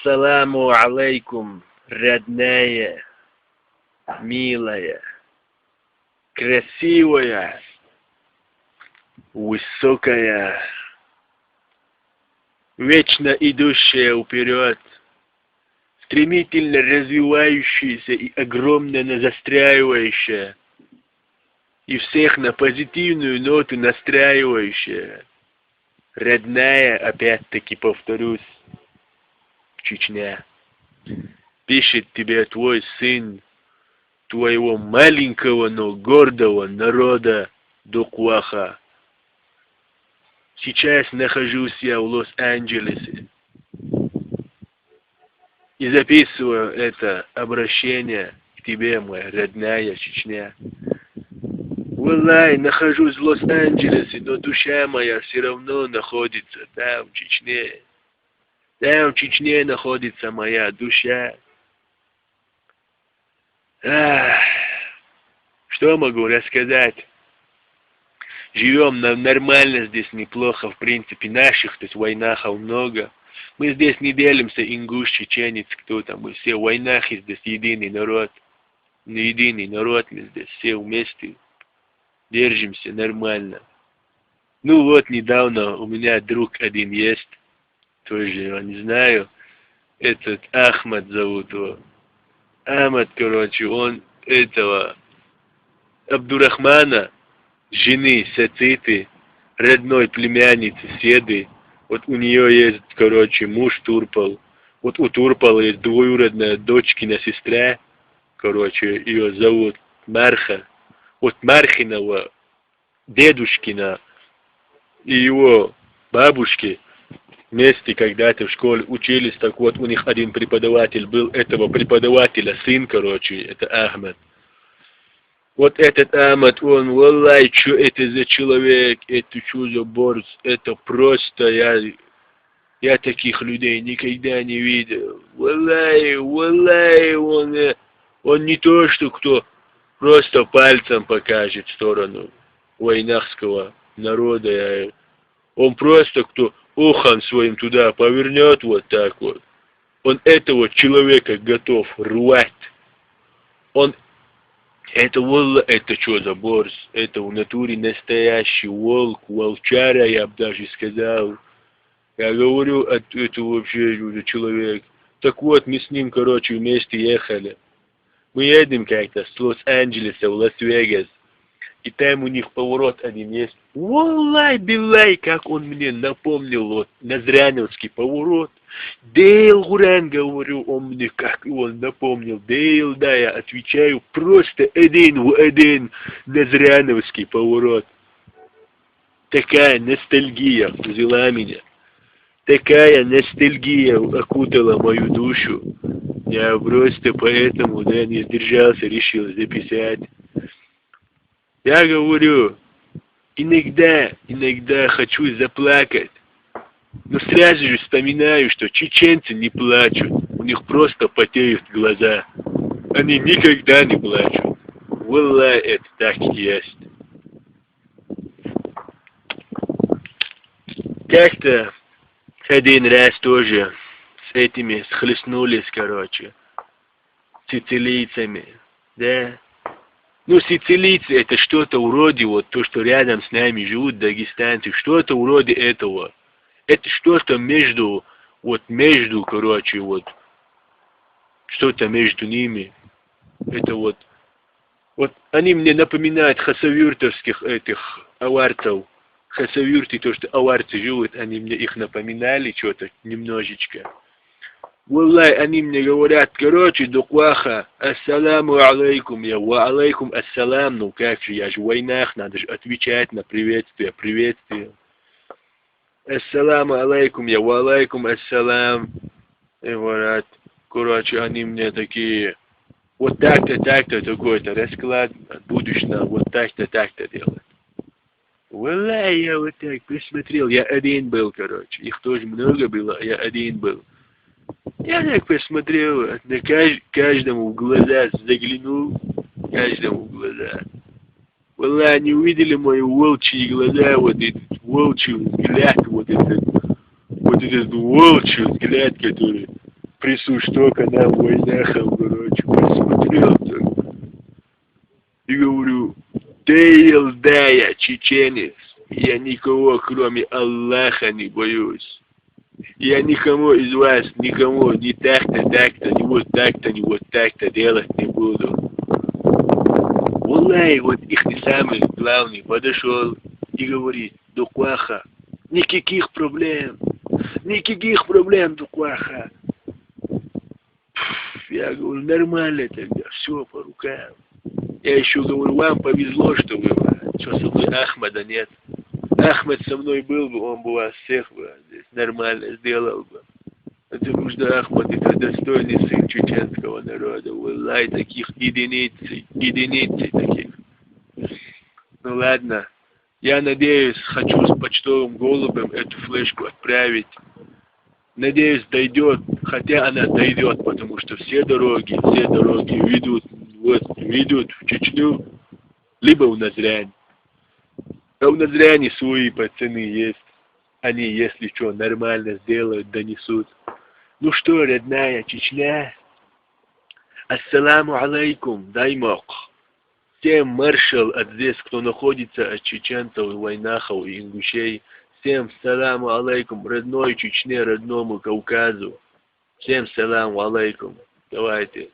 Ассаламу алейкум, родная, милая, красивая, высокая, вечно идущая вперед, стремительно развивающаяся и огромно застраивающая, и всех на позитивную ноту настраивающая, родная, опять-таки повторюсь, Чечня. Пишет тебе твой сын твоего маленького, но гордого народа Докуаха. Сейчас нахожусь я в Лос-Анджелесе и записываю это обращение к тебе, моя родная Чечня. Валлай, нахожусь в Лос-Анджелесе, но душа моя все равно находится там, в Чечне. Там в Чечне находится моя душа. Что могу рассказать? Живем нормально здесь, неплохо, в принципе, наших, то есть войнахов много. Мы здесь не делимся, ингуш, чеченец, кто там, мы все войнахи здесь, единый народ. Единый народ мы здесь, все вместе держимся нормально. Ну вот, недавно у меня друг один есть, тоже его не знаю, этот Ахмад зовут его. Ахмад, короче, он этого Абдурахмана, жены Сациты, родной племянницы Седы, вот у нее есть, короче, муж Турпал, вот у Турпала есть двоюродная дочкина сестра, короче, ее зовут Марха, вот Мархинова, дедушкина и его бабушки вместе когда-то в школе учились, так вот у них один преподаватель был, этого преподавателя сын, короче, это Ахмад. Вот этот Ахмад, он, валлай, что это за человек, это что за борц, это просто, я таких людей никогда не видел. Валлай, он не то, что кто просто пальцем покажет в сторону войнахского народа, он просто кто ухом своим туда повернет вот так вот. Он этого человека готов рвать. Он, это волла, это что за борс? Это в натуре настоящий волк, волчара, я бы даже сказал. Я говорю, это вообще уже человек. Так вот, мы с ним, короче, вместе ехали. Мы едем как-то с Лос-Анджелеса в Лас-Вегас. И там у них поворот один есть. Валлай, билай, как он мне напомнил, вот, Назрановский поворот. Дейл Гуран, говорю, он мне как его напомнил. Дейл, да, я отвечаю, просто один в один Назрановский поворот. Такая ностальгия взяла меня. Такая ностальгия окутала мою душу. Я просто поэтому, да, не сдержался, решил записать. Я говорю, иногда хочу заплакать, но сразу же вспоминаю, что чеченцы не плачут, у них просто потеют глаза. Они никогда не плачут. Валлай, это так и есть. Как-то один раз тоже с этими схлестнулись, короче, сицилийцами, да. Ну, сицилийцы это что-то вроде вот то, что рядом с нами живут дагестанцы, что-то вроде этого. Это что-то между, короче, вот, что-то между ними. Это вот они мне напоминают хасавюртовских этих аварцев. Хасавюрты, то, что аварцы живут, они мне их напоминали что-то немножечко. Валлай, они мне говорят, короче, Докуаха, ассаламу алейкум, я ва алейкум ассалам, ну как же, я же в войнах, надо же отвечать на приветствие. Ассаламу алейкум, я ва алейкум ассалам. И говорят, короче, они мне такие, вот так-то, такой-то расклад будущего, вот так-то делать. Валлай, я вот так посмотрел, я один был, короче, их тоже много было, я один был. Я так посмотрел, на каждому в глаза заглянул, каждому в глаза. Валлай, они увидели мои волчьи глаза, вот этот волчий взгляд, вот этот волчий взгляд, который присущ только нам, войнахам, короче. Посмотрел так и говорю, ты, Илдая, чеченец, я никого, кроме Аллаха, не боюсь. Я никому из вас, никому, ни так-то, ни вот так-то, ни вот так-то делать не буду. Валлай, вот их не самый главный подошел и говорит, Дукваха, никаких проблем, Дукваха. Я говорю, нормально тогда, все по рукам. Я еще говорю, вам повезло, что вы, что со мной Ахмада нет. Ахмад со мной был бы, он бы вас всех бы здесь нормально сделал бы. Потому что Ахмад это достойный сын чеченского народа. Валлай, таких единицы таких. Ну ладно, я надеюсь, хочу с почтовым голубем эту флешку отправить. Надеюсь, дойдет, хотя она дойдет, потому что все дороги ведут в Чечню, либо в Назрянь. А в Назряне свои пацаны есть. Они, если что, нормально сделают, донесут. Ну что, родная Чечня? Ассаламу алейкум, дай мок. Всем маршал от здесь, кто находится, от чеченцев, войнахов и ингушей. Всем саламу алейкум, родной Чечне, родному Кавказу. Всем саламу алейкум. Давайте.